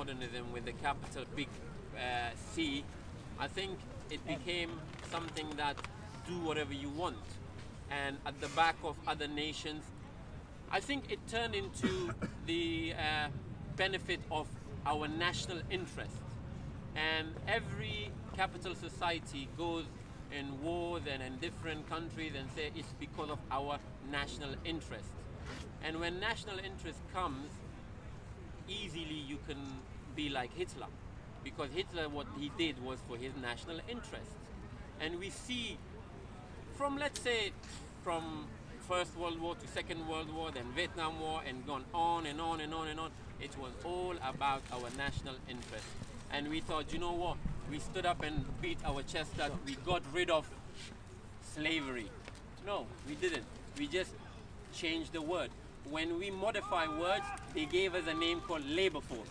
modernism with the capital big C, I think it became something that do whatever you want. And at the back of other nations, I think it turned into the benefit of our national interest. And every capital society goes in wars and in different countries and say it's because of our national interest. And when national interest comes, easily you can be like Hitler, because Hitler, what he did was for his national interest. And we see from, let's say, from First World War to Second World War, then Vietnam War, and gone on and on and on and on, it was all about our national interest. And we thought, you know what, we stood up and beat our chest that we got rid of slavery. No, we didn't. We just changed the word. When we modify words, they gave us a name called labor force.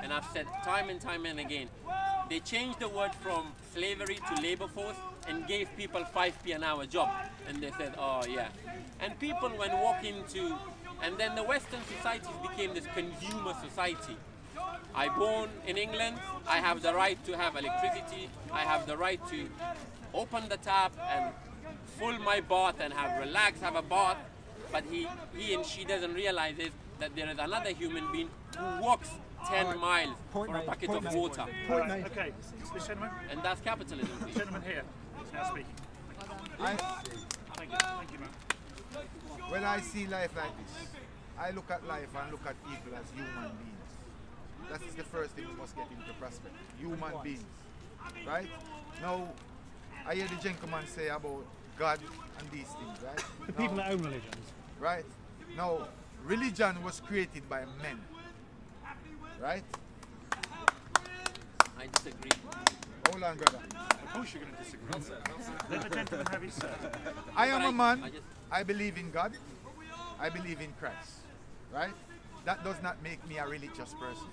And I've said time and time and again, they changed the word from slavery to labor force and gave people 5p an hour job. And they said, oh yeah. And people when walking to, and then the Western societies became this consumer society. I born in England, I have the right to have electricity, I have the right to open the tap and fill my bath and have a bath. But he and she doesn't realize is that there is another human being who walks 10 miles for a bucket of water. Okay, this gentleman. And that's capitalism. This gentleman here is now speaking. Thank you, man. When I see life like this, I look at life and look at people as human beings. That is the first thing we must get into perspective. Human beings, right? Now, I hear the gentleman say about God and these things, right? The people that own religions. Right? Now, religion was created by men, right? I disagree. Hold on, brother. Of course you're going to disagree. Let the gentleman have his say. I am a man. I believe in God. I believe in Christ, right? That does not make me a religious person.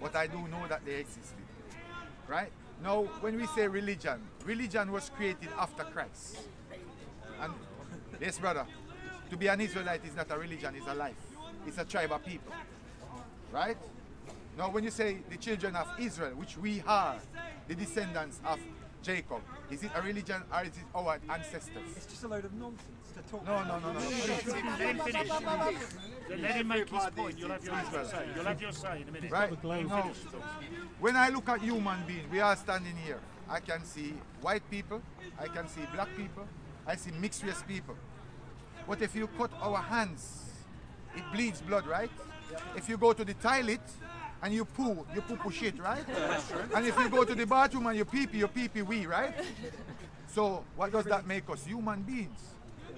But I do know that they existed, right? Now, when we say religion, religion was created after Christ. And yes, brother, to be an Israelite is not a religion, it's a life. It's a tribe of people, right? Now, when you say the children of Israel, which we are, the descendants of Jacob, is it a religion or is it our ancestors? It's just a load of nonsense to talk No. Let him finish. Let him make his point. You'll have your say. You'll have your say in a minute. Right? Now, when I look at human beings, we are standing here. I can see white people, I can see black people, I see mixed race people. But if you cut our hands, it bleeds blood, right? If you go to the toilet and you poo shit, right? And if you go to the bathroom and you pee wee, right? So what does that make us? Human beings.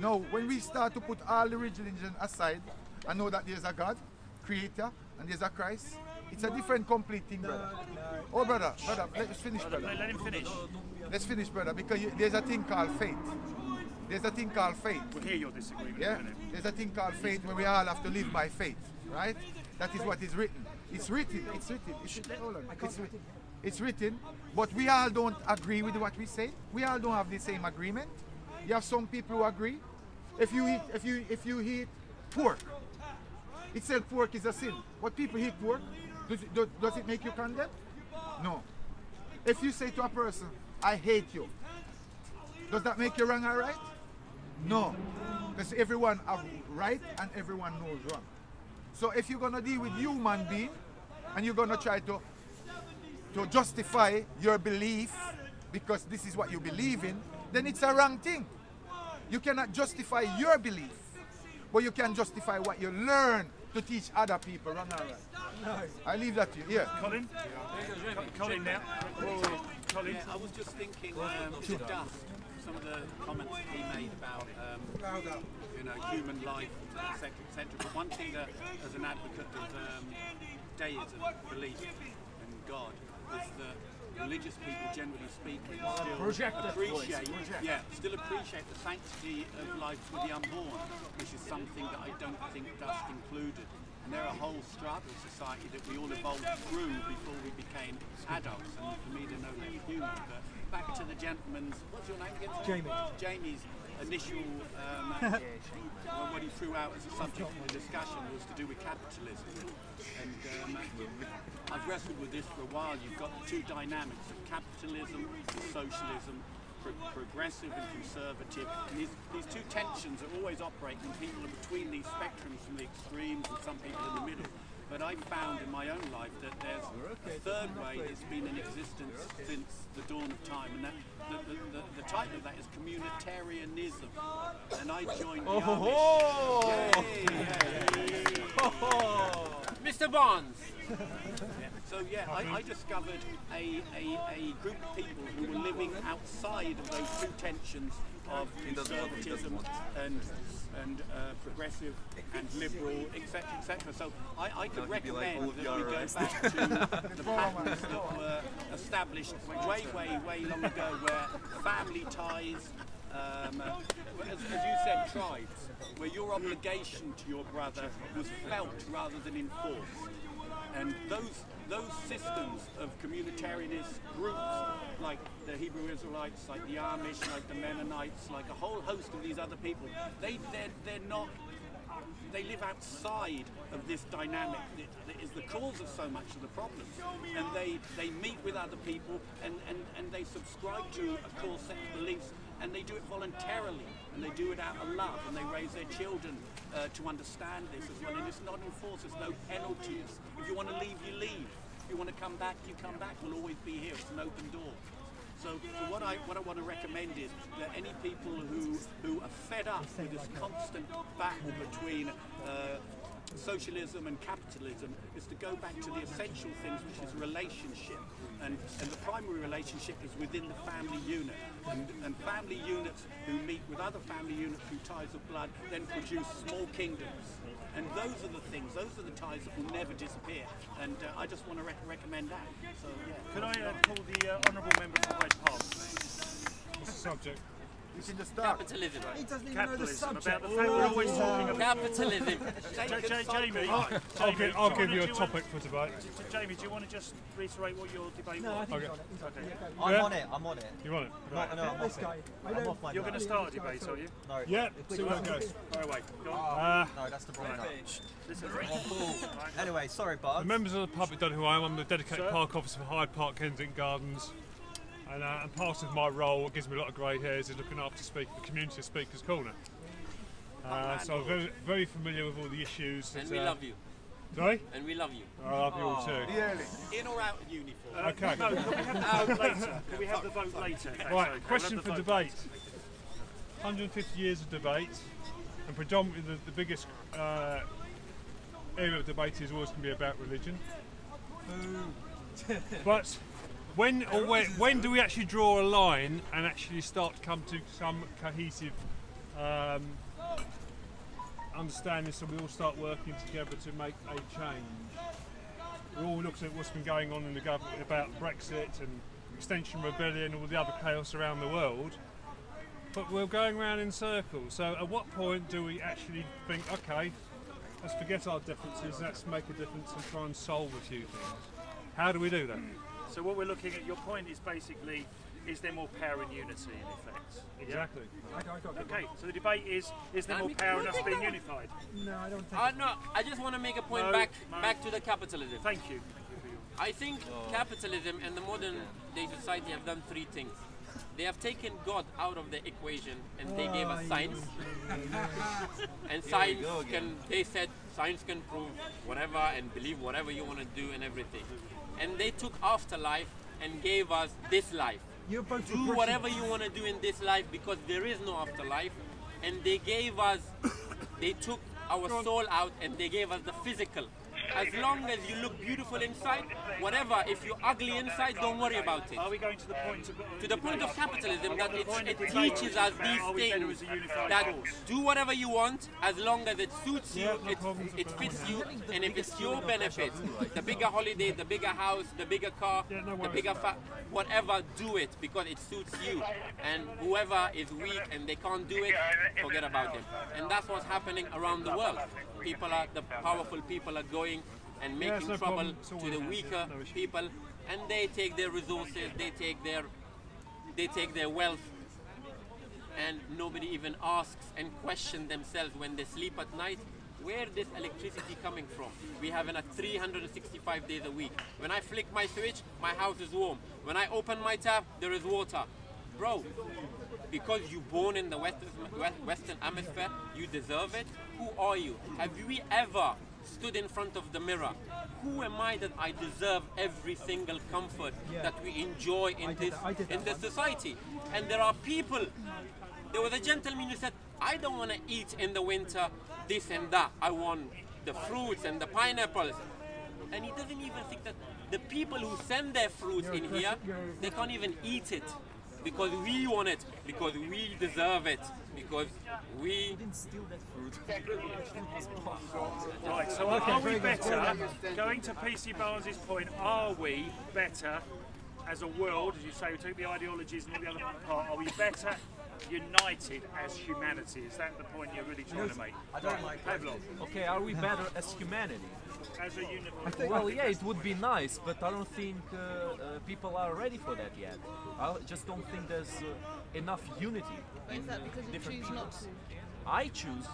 Now, when we start to put all the religion aside and know that there's a God, creator, and there's a Christ, it's a different complete thing, brother. Oh, brother, let's finish, brother. Let him finish. Let's finish, brother, because there's a thing called faith. There's a thing called faith. We'll hear your disagreement Yeah? in a minute. There's a thing called faith where we all have to live by faith, right? That is what is written. It's written. It's written, but we all don't agree with what we say. We all don't have the same agreement. You have some people who agree. If you eat pork, it said pork is a sin. But people eat pork, does it make you condemn? No. If you say to a person, I hate you, does that make you wrong or right? No. Because everyone have right and everyone knows wrong. So if you're gonna deal with human being and you're gonna try to justify your belief because this is what you believe in, then it's a wrong thing. You cannot justify your belief, but you can justify what you learn to teach other people. Wrong or right? No. I leave that to you. Yeah. Colin? Colin now. Colin? I was just thinking, to Duff, some of the comments he made about human life, etc., etc. But one thing that, as an advocate of deism, belief in God, is that religious people, generally speaking, still appreciate the sanctity of life for the unborn, which is something that I don't think Dusk included. And they're a whole strata of society that we all evolved through before we became adults. And for me to know that human. But back to the gentleman's, what's your name again? Jamie. Jamie's initial what he threw out as a subject for the discussion was to do with capitalism. And I've wrestled with this for a while. You've got the two dynamics of capitalism and socialism, progressive and conservative. And these two tensions are always operating, and people are between these spectrums from the extremes and some people in the middle. But I've found in my own life that there's a third way that's been in existence since the dawn of time, and that the title of that is communitarianism. And I joined the Amish. Mr. Barnes. So yeah, I discovered a group of people who were living outside of those two tensions of conservatism and progressive and liberal, etc., etc. So I could recommend that we go back to the patterns that were established way long ago, where family ties, as you said, tribes, where your obligation to your brother was felt rather than enforced. And those systems of communitarianist groups, like the Hebrew Israelites, like the Amish, like the Mennonites, like a whole host of these other people, they live outside of this dynamic that is the cause of so much of the problems. And they meet with other people and they subscribe to a core set of beliefs, and they do it voluntarily, and they do it out of love, and they raise their children to understand this as well. And it's not enforced, there's no penalties. If you want to leave, you leave. If you want to come back, you come back. We'll always be here. It's an open door. So what I want to recommend is that any people who are fed up with this constant battle between socialism and capitalism is to go back to the essential things, which is relationship. And the primary relationship is within the family unit. And family units who meet with other family units through ties of blood then produce small kingdoms. And those are the things, those are the ties that will never disappear. And I just want to recommend that. So, yeah. Could I call the Honourable Member for Hyde Park? What's the subject? You can just start. Capitalism. He doesn't even know the Capitalism, subject. about the fact we're always talking about... Capitalism. Jamie, I'll give you a topic for debate. Jamie, do you want to just reiterate what your debate No, I was? think Okay. he's on it. I'm on it. You want it? No, I'm This off guy. it. I I'm don't- off my You're going to note. start a debate, are you? No. Yeah, see where it goes. Fire away. Go on. No, that's the wrong note. Listen. Anyway, sorry, The Bart. members of the public don't know who I am. I'm the dedicated Sir? park officer for Hyde Park, Kensington Gardens. And part of my role, what gives me a lot of grey hairs, is looking after the community of Speaker's Corner. So I'm very, very familiar with all the issues. And we love you. Sorry? And we love you. I love you all too. Dearly. In or out of uniform? Okay. No, can we have the vote later? Can we have the vote later? Right, We'll have question the for vote debate. 150 years of debate, and predominantly the biggest area of debate is always going to be about religion. But when do we actually draw a line and actually start to come to some cohesive understanding, so we all start working together to make a change? We all looked at what's been going on in the government about Brexit and Extinction Rebellion and all the other chaos around the world, but we're going around in circles. So at what point do we actually think, okay, let's forget our differences, let's make a difference and try and solve a few things? How do we do that? So what we're looking at, your point is basically, is there more power in unity in effect? Exactly. Okay, so the debate is there more power in us being unified? No, I don't think. No, I just want to make a point No, back to the capitalism. Thank you. I think capitalism and the modern day society have done three things. They have taken God out of the equation and they gave us science. And science they said science can prove whatever and believe whatever you want to do and everything. And they took afterlife and gave us this life. You're both Do whatever you want to do in this life because there is no afterlife. And they gave us, they took our soul out and they gave us the physical. As long as you look beautiful inside, whatever, if you're ugly inside, don't worry about it. Are we going to the point To the point of capitalism that it teaches us these things, that do whatever you want as long as it suits you, it fits you, and if it's your benefit, the bigger holiday, the bigger house, the bigger car, the bigger whatever, do it because it suits you. And whoever is weak and they can't do it, forget about them. And that's what's happening around the world. The powerful people are going and making no trouble problem. It's to always the there. weaker No issue. people, and they take their resources, they take their wealth, and nobody even asks and questions themselves when they sleep at night, where this electricity coming from? We have it at 365 days a week. When I flick my switch, my house is warm. When I open my tap, there is water. Bro, because you're born in the Western Hemisphere, you deserve it. Who are you? Have we ever stood in front of the mirror? Who am I that I deserve every single comfort that we enjoy in this society? And there are people. There was a gentleman who said, I don't want to eat in the winter this and that. I want the fruits and the pineapples. And he doesn't even think that the people who send their fruits in here, they can't even eat it. Because we want it, because we deserve it, because we didn't steal that fruit. Right, so are we better, going to PC Barnes' point, are we better as a world, as you say, we took the ideologies and all the other part, are we better united as humanity? Is that the point you're really trying to make? I don't like Pavlov, Okay, are we better as humanity? as a unit. Well, yeah, it would be nice, but I don't think people are ready for that yet. I just don't think there's enough unity. Is that because you different choose people. not to? I choose.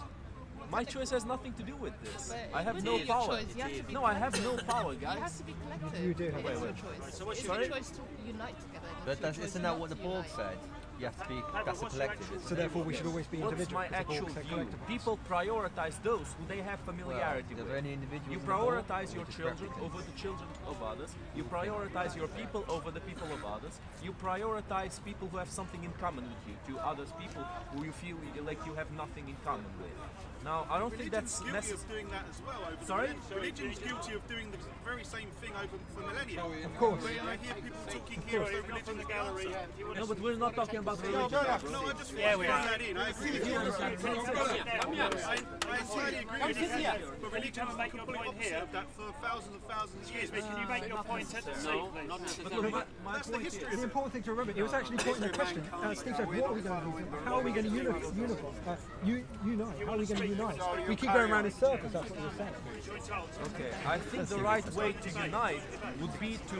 My choice has nothing to do with this. But I have it no is your power. choice. You have to be No, I have no collective. power, You have guys. to be collective. You do. It is Wait, your wait. choice. So what's It's your- your choice to unite together. It's But your choice isn't that not what the to board unite. said? You have to be, Pavlov, that's a what's your collective. actual So therefore we should always be What's individual. my because the actual board said view? collective. People prioritize those who they have familiarity Are there with. any individuals You in the board? prioritize your Or just children replicants? over the children of others. You prioritize your people over the people of others. You prioritize people who have something in common with you to others people who you feel like you have nothing in common with. Now, I don't think that's guilty necessary. of doing that as well over Sorry? the millennia. Religion's guilty of doing the very same thing over for millennia. Of course. I hear people talking here as though religion is the answer. No, but we're not talking about religion. No, I just want to throw that in. I agree with you. I entirely agree with you. But religion is the make your complete point here. opposite of that for thousands and thousands of years. Excuse me, can you make your point at the seat, No, please? not necessarily. My That's the point history is, The important thing to remember, it was actually pointing a question. Steve said, what are we going to do? How are we going to unite? Unite? How are we going to unite? We keep going around in circles, that's what you were saying. okay, I think the right way to unite would be to,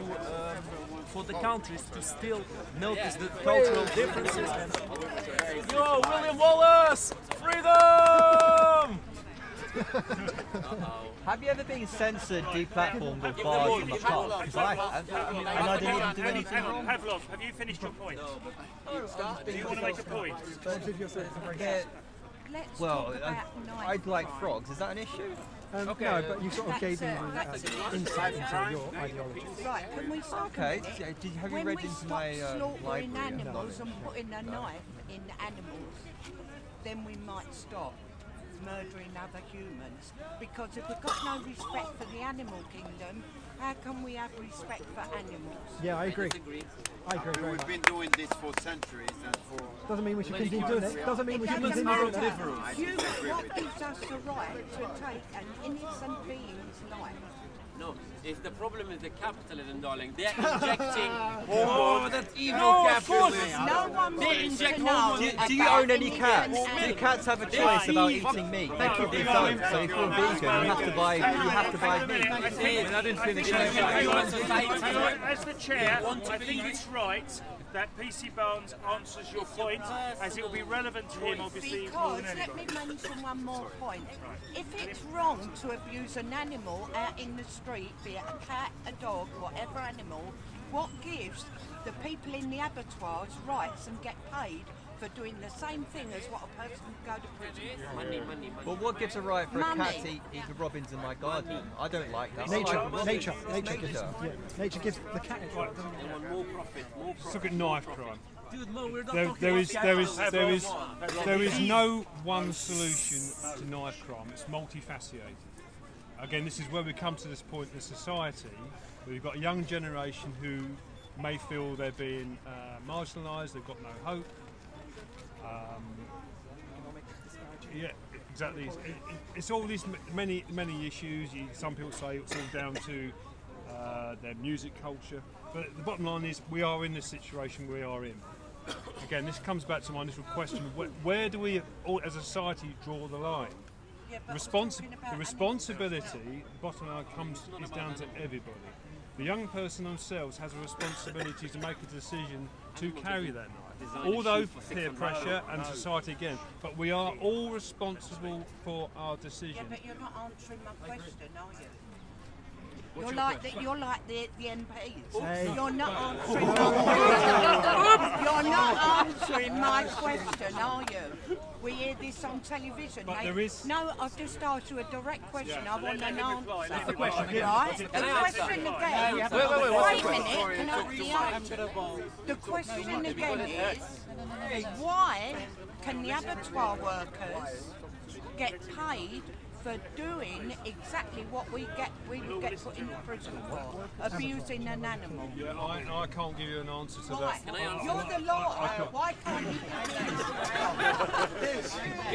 for the countries to still notice the cultural differences. And, yo, William Wallace! Freedom! Have you ever been censored, deplatformed, or barred from a pub? Because I have, and I didn't even do anything Hang on, wrong. Pavlov, have you finished your point? Do you want to make a point? As if you're saying it's a very They're- Let's Well, talk about knife I'd like crime. frogs. Is that an issue? No, but you sort of gave me insight into your ideology. Right, can we stop Okay. a minute? Have you When read we into stop my slaughtering library? animals and putting a knife in animals, then we might stop murdering other humans. Because if we've got no respect for the animal kingdom, how can we have respect for animals? Yeah, I agree. I agree very We've much. been doing this for centuries and for... Doesn't mean we should continue doing it. Doesn't mean we should Humans continue are doing it. What gives us the right to take an innocent being's life? No, it's the problem is the capitalism, darling. They're injecting Oh, that evil capitalism! No one They wants inject to know hormones. Do you about own any innocent cats? Do animals. cats have a choice about eating meat? They probably don't. So if you're vegan, you have to buy meat. I didn't finish. As the chair, I think it's right that PC Barnes answers your point, as it will be relevant to him, obviously, more Because, than let me anybody. mention one more point. If it's wrong to abuse an animal out in the street, be it a cat, a dog, whatever animal, what gives the people in the abattoirs rights and get paid for doing the same thing as what a person would go to prison for? money. Well, what gives a right for a cat Money. to eat the robins in my garden? I don't like that. Nature gives, nature. nature gives the cat its right. They want more profit, more Let's profit. look at knife crime. Dude, Mo, we're not There talking about is no one solution to knife crime. It's multifaceted. Again, this is where we come to this point in society where you've got a young generation who may feel they're being marginalised, they've got no hope. Yeah, exactly. It's all these many issues. Some people say it's all down to their music culture, but the bottom line is we are in the situation we are in. Again, this comes back to my initial question: where do we, all, as a society, draw the line? Yeah, but The responsibility, bottom line, is down to everybody. The young person themselves has a responsibility to make a decision to carry that knife. design a although shoe for peer 600. pressure and society again, but we are all responsible for our Yeah, decisions. but you're not answering my question, are you? What's You're your like question? you're like the MPs. Hey. You're not answering my question. You're not answering my question, are you? We hear this on television. But there is- No, I've just asked you a direct question. I want an answer. That's the question. Right? The Can I answer? question again. Wait, Wait what's a the minute. Can I react? The question again is why can the abattoir workers get paid for doing exactly what we would get put in prison for, abusing an animal? Yeah, I can't give you an answer to Why? that. You're the law. Why can't you?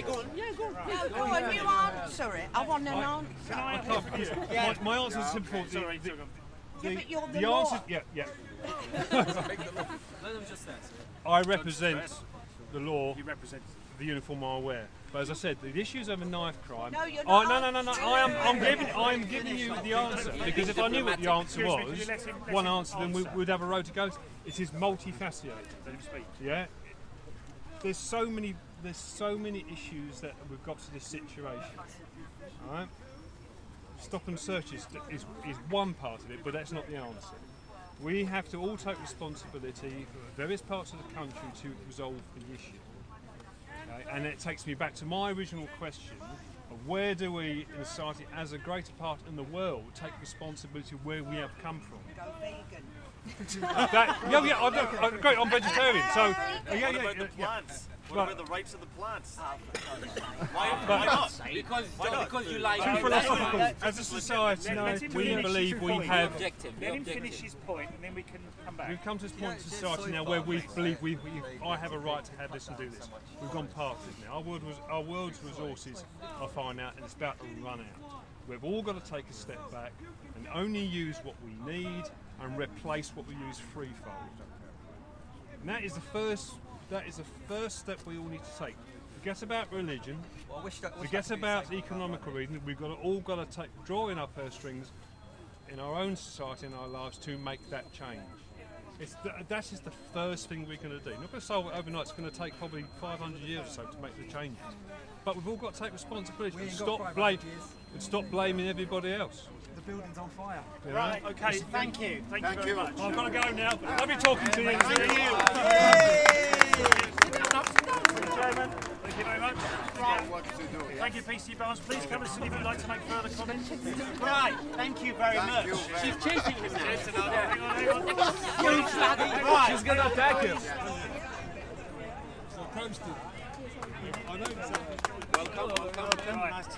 Go on. Yeah, go on. No, go on, you answer it. I want an answer. I can't, my answer is simple. Sorry, Yeah, but you're the the law. answer, yeah. Let them just answer. I represent the law, you represent. the uniform I wear. But as I said, the issues of a knife crime. No, you're Oh, not. no. I'm giving you the answer because if I knew what the answer Excuse me, was, could you let him one answer, then answer? we'd have a road to go. It is multifaceted. Let him speak. Yeah. There's so many issues that we've got to this situation. All right. Stop and search is one part of it, but that's not the answer. We have to all take responsibility for various parts of the country to resolve the issue. Okay? And it takes me back to my original question of where do we in society as a greater part in the world take responsibility where we have come from. Go vegan. I'm vegetarian, so What about the plants? What about the rights of the plants? Why not? Because you like too philosophical. As a society, Let him we finish believe his we point. have. objective. Let him finish his point, and then we can come back. We've come to this point in society now where we believe I have a right to have this and do this. We've gone past it now. Our world's resources are fine out, and it's about to run out. We've all got to take a step back and only use what we need and replace what we use threefold. And that is the first step we all need to take. Forget about religion. Forget about economical reason. We've all got to draw in our purse strings in our own society and our lives to make that change. That is the first thing we're going to do. Not going to solve it overnight. It's going to take probably 500 years or so to make the changes. But we've all got to take responsibility and stop blaming everybody else. The building's on fire. Right, okay, thank you. Thank you very much. I've got to go now. Lovely talking to you. Thank you. Chairman, thank you very much. Thank you, PC Barnes. Please come and sit if you'd like to make further comments. Right, thank you very much. She's chasing him now. Hang on. Right. She's gonna attack him.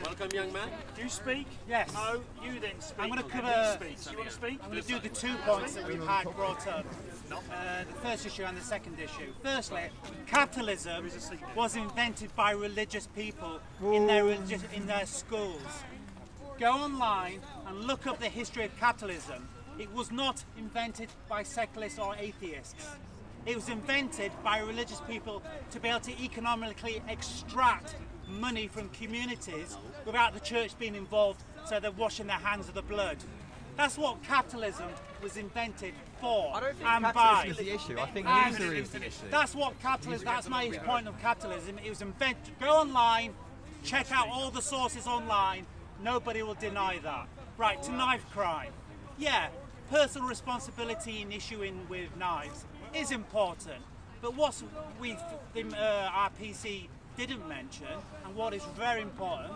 Welcome, young man. Do you speak? Yes. No, you then speak. I'm going to and cover. then you speak. You want to speak? I'm going to do the 2 points that we've had brought up. The first issue and the second issue. Firstly, capitalism was invented by religious people in their schools. Go online and look up the history of capitalism. It was not invented by secularists or atheists. It was invented by religious people to be able to economically extract money from communities without the church being involved, so they're washing their hands of the blood. That's what capitalism was invented for. I don't think and capitalism by. is the issue. I think And usury is the issue. That's what capitalism. That's my point of capitalism. It was invented. Go online, check out all the sources online. Nobody will deny that. Right, to knife crime. Yeah, personal responsibility in issuing with knives is important, but what our PC didn't mention, and what is very important,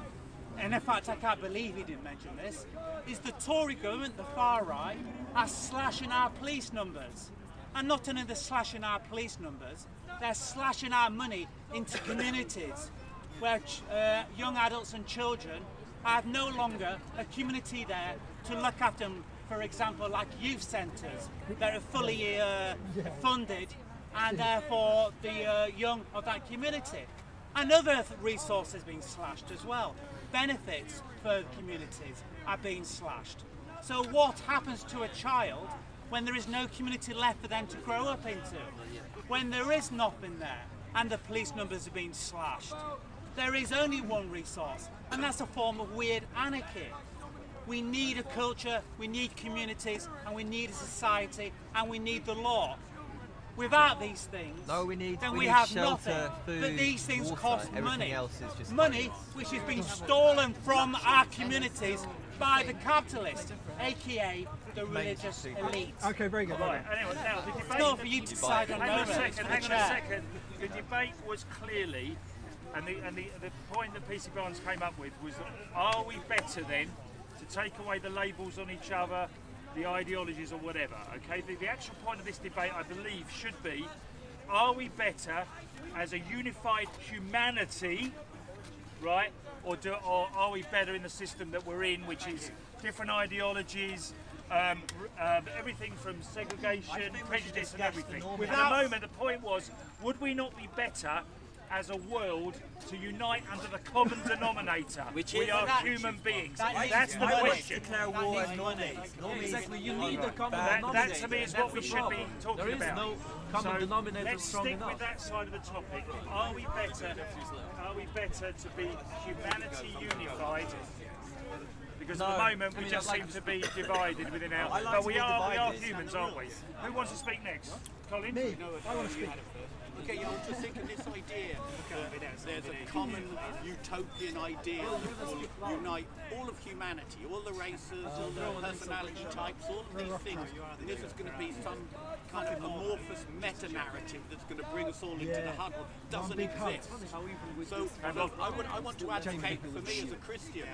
and in fact I can't believe he didn't mention this, is the Tory government, the far right, are slashing our police numbers. And not only they're slashing our police numbers, they're slashing our money into communities where young adults and children have no longer a community there to look after them. For example, like youth centres that are fully funded, and therefore the young of that community. And other resources being slashed as well. Benefits for communities are being slashed. So what happens to a child when there is no community left for them to grow up into? When there is nothing there and the police numbers are being slashed? There is only one resource, and that's a form of weird anarchy. We need a culture, we need communities, and we need a society, and we need the law. Without these things, no, we need have shelter, nothing. food, but these things water, cost money. everything else is just money which has been stolen from our communities by the capitalists, aka the religious elite. Okay, very good. Right, anyway, now the debate... It's not for you to decide on. Hang on a second. The debate was clearly, and the point that PC Barnes came up with was, are we better then to take away the labels on each other, the ideologies or whatever, okay? The actual point of this debate, I believe, should be, are we better as a unified humanity, right? Or are we better in the system that we're in, which is different ideologies, everything from segregation, prejudice and everything. At the moment, the point was, would we not be better as a world to unite under the common denominator? Which we are human beings. That's the question. Declare war and exactly, you need the common denominator. That to me is what we should be talking about. There is no common denominator let's strong stick enough. with that side of the topic. Are we better to be humanity unified? Because at the moment we just seem to be divided within our. But we are humans, aren't we? Who wants to speak next? Colin? Me. I want to speak. Okay, I was just thinking this idea that there's a common utopian ideal that will unite all of humanity, all the races, all the personality types, all of these things. And this is going to be some kind of amorphous meta-narrative that's going to bring us all into the huddle. Doesn't exist. So I want to advocate, for me as a Christian,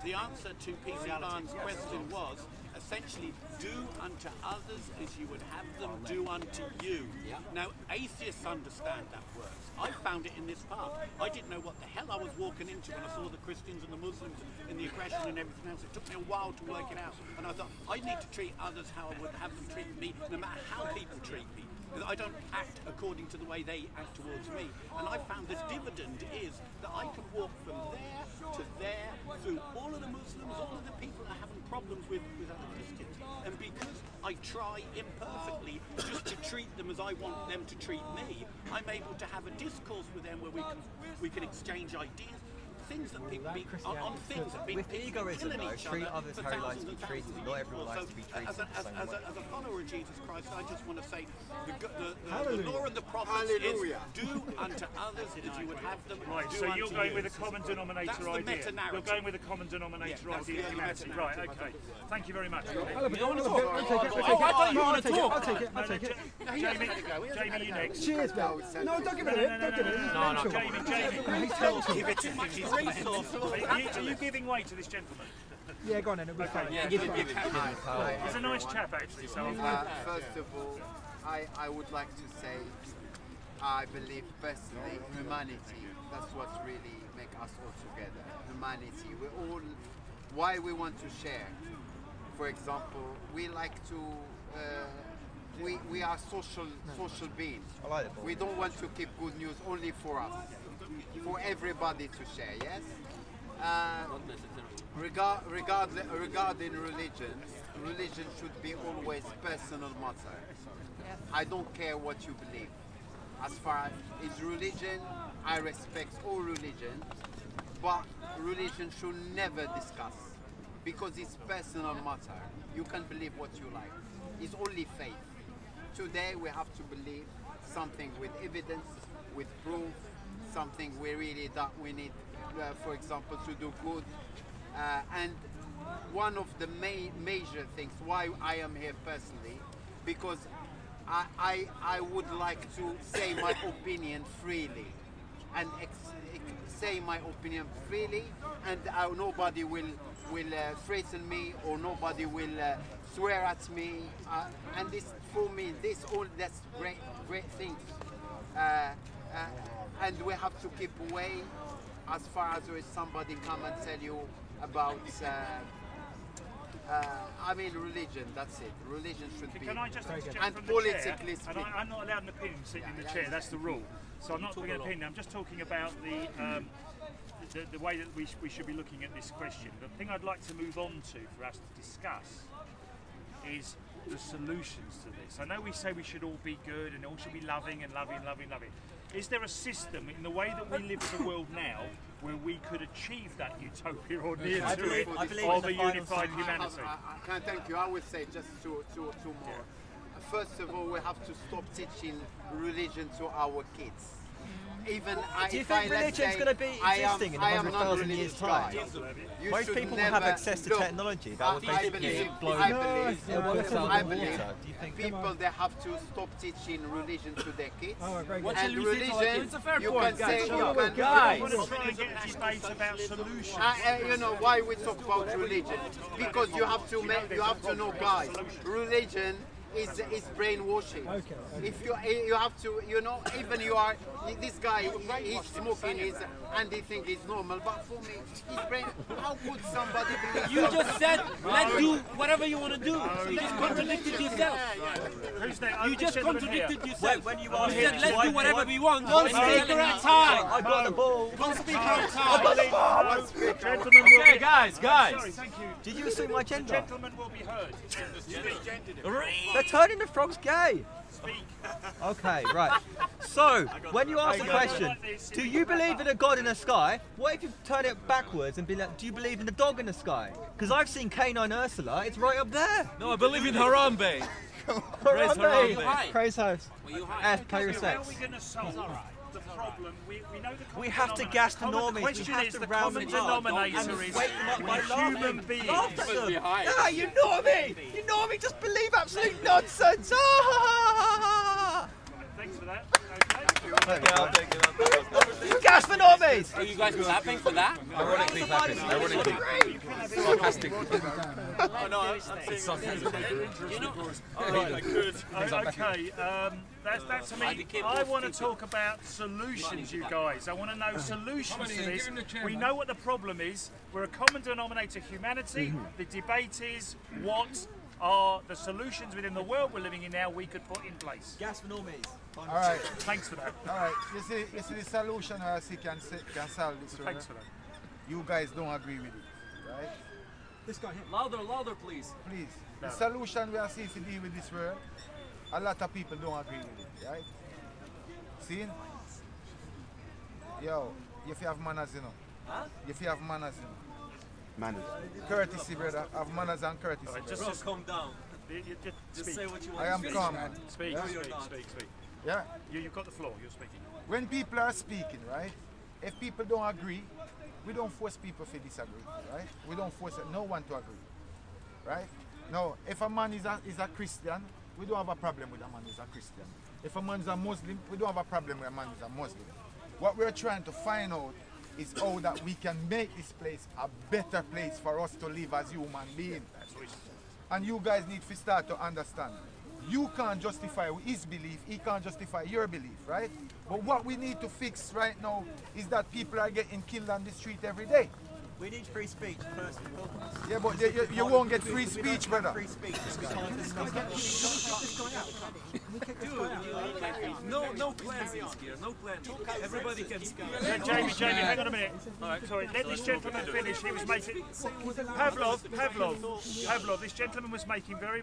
the answer to PC Barnes' question was, essentially, do unto others as you would have them do unto you. Now, atheists understand that word. I found it in this park. I didn't know what the hell I was walking into when I saw the Christians and the Muslims and the aggression and everything else. It took me a while to work it out. And I thought, I need to treat others how I would have them treat me, no matter how people treat me. Because I don't act according to the way they act towards me. And I found this dividend is that I can walk from there to there through all of the Muslims, all of the people that are having problems with other Christians. And because I try imperfectly just to treat them as I want them to treat me, I'm able to have a discourse with them where we can exchange ideas. Things that people on things that people egoism, killing each treat other others for how you like thousands to be and treated. thousands of Not years. everyone likes to be treated As a follower of Jesus Christ, I just want to say the law and the prophets is do unto others as you would have them. Right, so you're going with a common denominator idea. You're going with a common denominator idea of humanity. Right, okay. Thank you very much. You don't want to talk? I'll take it. I thought you wanted to talk. I'll take it. I'll take it. Jamie, you next. Cheers, Bill. No, don't give it to him. Don't give it to him. No, Jamie. He's mental. Give it to him. He's resource. Are you giving way to this gentleman? Yeah, go on then. It'll be fine. Yeah, Give give it. He's a nice chap, actually. So First of all, I would like to say I believe personally humanity. That's what really makes us all together. Humanity. We all. Why we want to share. For example, we like to. We are social beings. We don't want to keep good news only for us. For everybody to share. Yes. Regarding religion should be always personal matter. I don't care what you believe. As far as religion, I respect all religion, but religion should never discuss because it's personal matter. You can believe what you like. It's only faith. Today we have to believe something with evidence, with proof, something we need, for example, to do good. And one of the major things why I am here personally, because I would like to say my opinion freely and say my opinion freely, and nobody will threaten me or nobody will swear at me. And this, for me, that's great things. And we have to keep away as far as there is somebody come and tell you about religion, that's it. Religion should be. Can I just interject and from politically the chair? And I'm not allowed an opinion sitting in the chair, that's the rule. So I'm not giving an opinion, I'm just talking about the way that we should be looking at this question. The thing I'd like to move on to for us to discuss is the solutions to this. I know we say we should all be good and all should be loving and loving. Is there a system in the way that we live as a world now where we could achieve that utopia or near to it of a unified humanity? Thank you. I would say just two more. first of all, we have to stop teaching religion to our kids. Even Do you think religion's going to be existing in 100,000 years' time? Most people will have access to technology that will basically blow I believe people they have to stop teaching religion to their kids. And religion, you can say, you can guys. I want to try and get a debate about solutions. you know why we talk about religion? Because you have to know, guys. Religion is brainwashing. If you have to, you know, even you are this guy, he's smoking and he think it's normal, but for me, he's brain. How could somebody believe? You just said let's do whatever you want to do. So you just contradicted yourself. You just contradicted yourself. When you said let's do whatever we want. One speaker at a time. I got the ball. One speaker at a time. Okay, guys. Sorry, thank you. Did you assume my gender? Gentlemen will be heard. They're turning the frogs gay. Okay, right. So, when you ask the question, do you believe in a God in the sky? What if you turn it backwards and be like, do you believe in the dog in the sky? Because I've seen Canine Ursula, it's right up there. No, I believe in Harambe. Harambe. Praise house. F, pay How are respects. we going to solve the problem? We know the We have to gas the normies. We have to round common them up denominator and is wake them up by laughing. human beings. Laugh at them. Yeah, you normie. You normie just believe absolute nonsense. Ah! Thanks for that. Okay, I'll take it up. Gas the normies. Are you guys clapping for that? Ironically clapping. Ironically. Sarcastic. Oh, no, I'm saying sarcastic. You know, I could. Okay, that's to me. I want to talk about solutions, you guys. I want to know solutions to this. We know what the problem is. We're a common denominator, humanity. The debate is what are the solutions within the world we're living in now we could put in place. Gas for normies. All right. Thanks for that. All right. You see the solution I see can solve this. Thanks for that. You guys don't agree with it, right? This guy here. Louder, please. Please. The solution we are seeing to deal with this world, a lot of people don't agree with it, right? See? Yo, if you have manners, you know. Huh? If you have manners, you know. Manners. Courtesy, brother. Have manners and courtesy. Right, Bro, calm down. Just say what you want. I am calm. Speak, Yeah? speak. Yeah. You've got the floor, you're speaking. When people are speaking, right? If people don't agree, we don't force people to disagree, right? We don't force no one to agree, right? No, if a man is a Christian, we don't have a problem with a man who's a Christian. If a man is a Muslim, we don't have a problem with a man who's a Muslim. What we're trying to find out is how that we can make this place a better place for us to live as human beings. And you guys need to start to understand. You can't justify his belief, he can't justify your belief, right? But what we need to fix right now is that people are getting killed on the street every day. We need free speech first and foremost. Yeah, but you won't get free speech, brother. Free speech. No cleansings here. No cleansings. Everybody can speak. Jamie, hang on a minute. Sorry, let this gentleman finish. He was making... Pavlov, this gentleman was making very...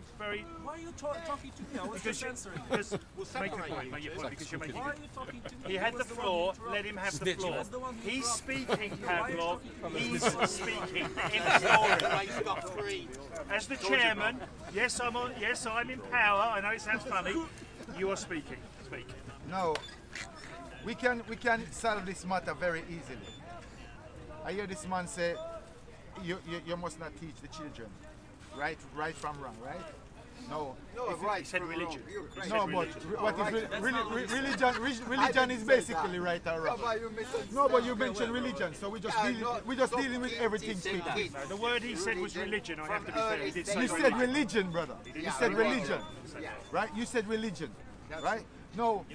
Why are you talking to me? I was just answering. Make your point, because you're making Why are it. you talking to me? He had the floor, let him have the floor. He's speaking, Pavlov. He's speaking in the story. As the chairman, yes, I'm in power. I know it sounds funny. You are speaking. Speak. No, we can solve this matter very easily. I hear this man say, you must not teach the children, right from wrong, right? No. Right. Said religion. No, but what is religion is basically right or wrong. No, but you mentioned religion, so we just dealing with everything quickly. No, the word he said was religion. I have to be fair. He did say You said religion, brother. You said religion, right? You said religion, right? No,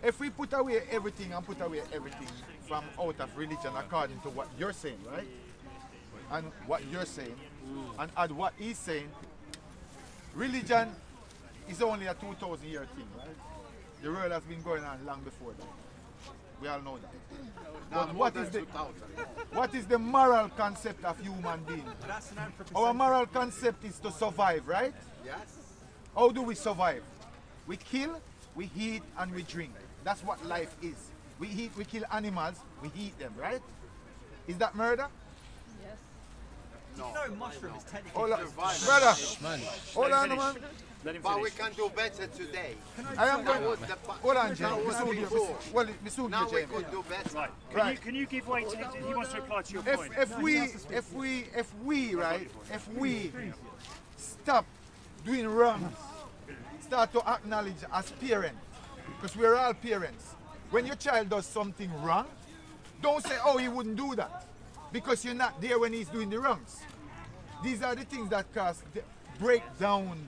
if we put away everything from out of religion according to what you're saying, right? And what you're saying, and add what he's saying, religion is only a 2,000-year thing, right? The world has been going on long before that. We all know that. But what is the moral concept of human being? Our moral concept is to survive, right? Yes. How do we survive? We kill, we eat, and we drink. That's what life is. We kill animals, we eat them, right? Is that murder? No, mushroom is technically brother, hold on, man. Let him But finish. we can do better today. I am going. That was the Hold on, that Jay. was before. Well, we soon Now we Jay. could do better. Right. Can you give way to? He wants to reply to your point. If we stop doing wrongs, start to acknowledge as parents, because we're all parents. When your child does something wrong, don't say, oh, he wouldn't do that, because you're not there when he's doing the wrongs. These are the things that cause breakdowns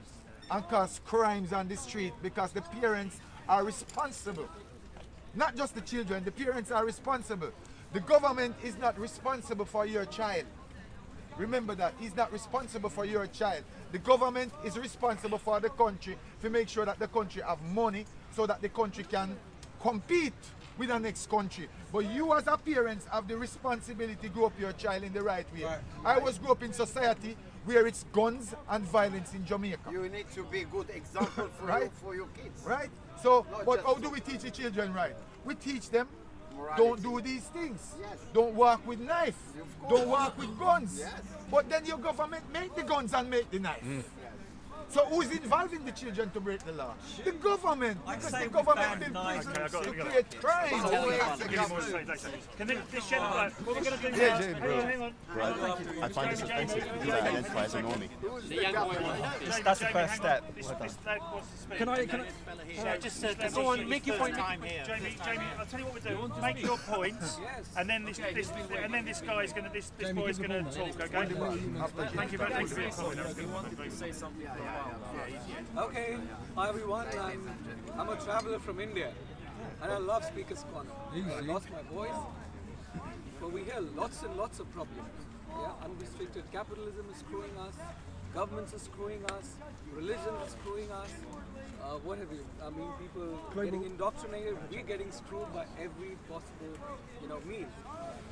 and cause crimes on the street, because the parents are responsible. Not just the children, the parents are responsible. The government is not responsible for your child. Remember that, he's not responsible for your child. The government is responsible for the country to make sure that the country have money so that the country can compete with the next country. But you as a parent have the responsibility to grow up your child in the right way. Right. I was grew up in society where it's guns and violence in Jamaica. You need to be a good example for, right? For your kids. Right? So, Not but just how do we teach the children right? We teach them, morality. don't do these things. Yes. Don't walk with knife. Of course. Don't walk with guns. Yes. But then your government make the guns and make the knife. So who's involving the children to break the law? The government. Because the government built prisons to create crime. Can this gentleman, what we're going to do Yeah, now, hang on. I find this offensive because I identify as a normie. That's the first step. Can I just go on, make your point. Jamie, I'll tell you what we'll do. Make your points, and then this guy's going to, this boy's going to talk. Okay. Thank you very much for your comment. Say something. Okay, hi everyone. I'm a traveler from India, and I love Speaker's Corner. I lost my voice, but we hear lots and lots of problems. Yeah, unrestricted capitalism is screwing us, governments are screwing us, religion is screwing us. What have you? I mean, people getting indoctrinated. We're getting screwed by every possible, means.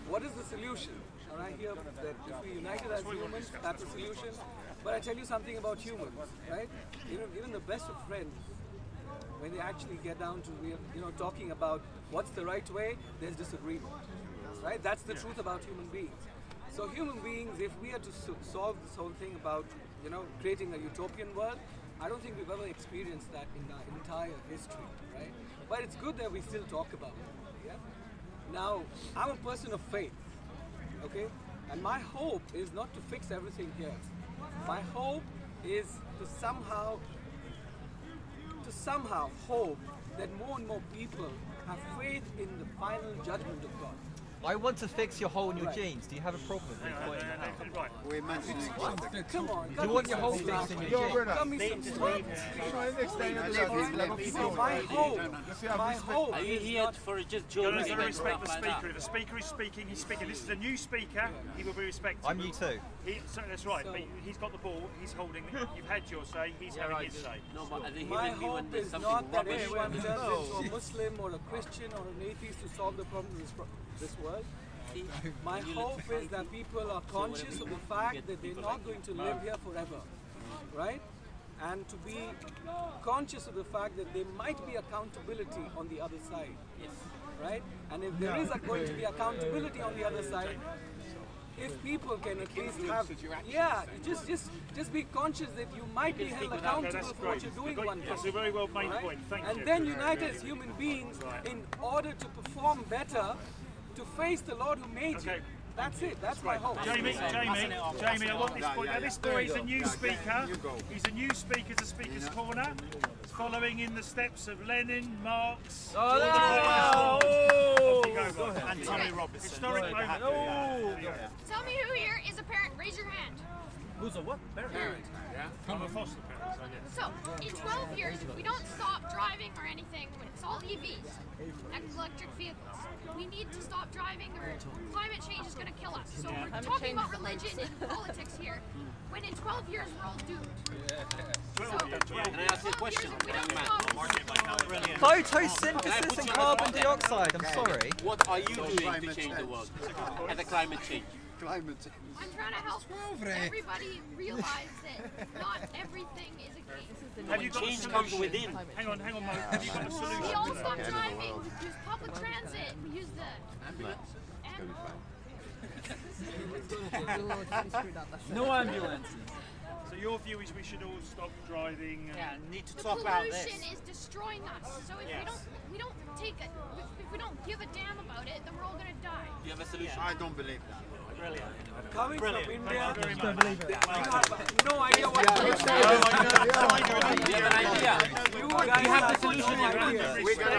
What is the solution? And I hear that if we united as humans, that's the solution. But I tell you something about humans, right? Even the best of friends, when they actually get down to talking about what's the right way, there's disagreement, right? That's the truth about human beings. So human beings, if we are to solve this whole thing about creating a utopian world, I don't think we've ever experienced that in our entire history, right? But it's good that we still talk about it. Yeah. Now, I'm a person of faith, okay, and my hope is not to fix everything here. My hope is to somehow hope that more and more people have faith in the final judgment of God. I want to fix your hole in your jeans. Do you have a problem with me pointing that out? We mentioned Come on. Do you want your hole fixed in your jeans? Cut me some slack. So my hope Are you is here not for just You're joking going to and respect stuff the like speaker. that? If the speaker is speaking, he's speaking. This is a new speaker. He will be respected. I'm you too. That's right. But he's got the ball. He's holding it. You've had your say. He's having his say. No, but as a My human being, when hope there's is something not that rubbish, anyone turns into a Muslim or a Christian or an atheist to solve the problems of this world. My hope is that people are conscious of the fact that they're not going to live here forever, right? And to be conscious of the fact that there might be accountability on the other side, right? And if there is going to be accountability on the other side, if people can at least have, just be conscious that you might be held accountable for what you're doing one day. That's a very well made point. Thank you. And then unite as human beings in order to perform better, to face the Lord who made you. That's it. That's my hope. Jamie, I want this point. Now, this boy is a new speaker. He's a new speaker to Speaker's Corner, following in the steps of Lenin, Marx, and Tommy Robinson. Historic moment. Tell me who here is a parent. Raise your hand. Who's a what? Parent. Yeah. I'm a foster parent, so yes. So, in 12 years, if we don't stop driving or anything, when it's all EVs, electric vehicles, we need to stop driving or climate change is going to kill us. So we're talking about religion and politics here, when in 12 years we're all doomed. Can I ask you a question, young man? Photosynthesis and carbon dioxide, I'm sorry. What are you doing to change the world and the climate change? I'm trying to help everybody realize that not everything is a game. Have you got change comes within? Hang on, Mo. Have you got a solution? We all stop driving. We use public transit. We use the ambulance. No ambulances. So your view is we should all stop driving. And Yeah, need to The talk about this. pollution is destroying us. So if Yes. we don't take it, if we don't give a damn about it, then we're all gonna die. Do you have a solution? I don't believe that. Brilliant. Coming Brilliant. from India, Thank you Don't very believe it. you have no idea what You have an idea. you guys have We're gonna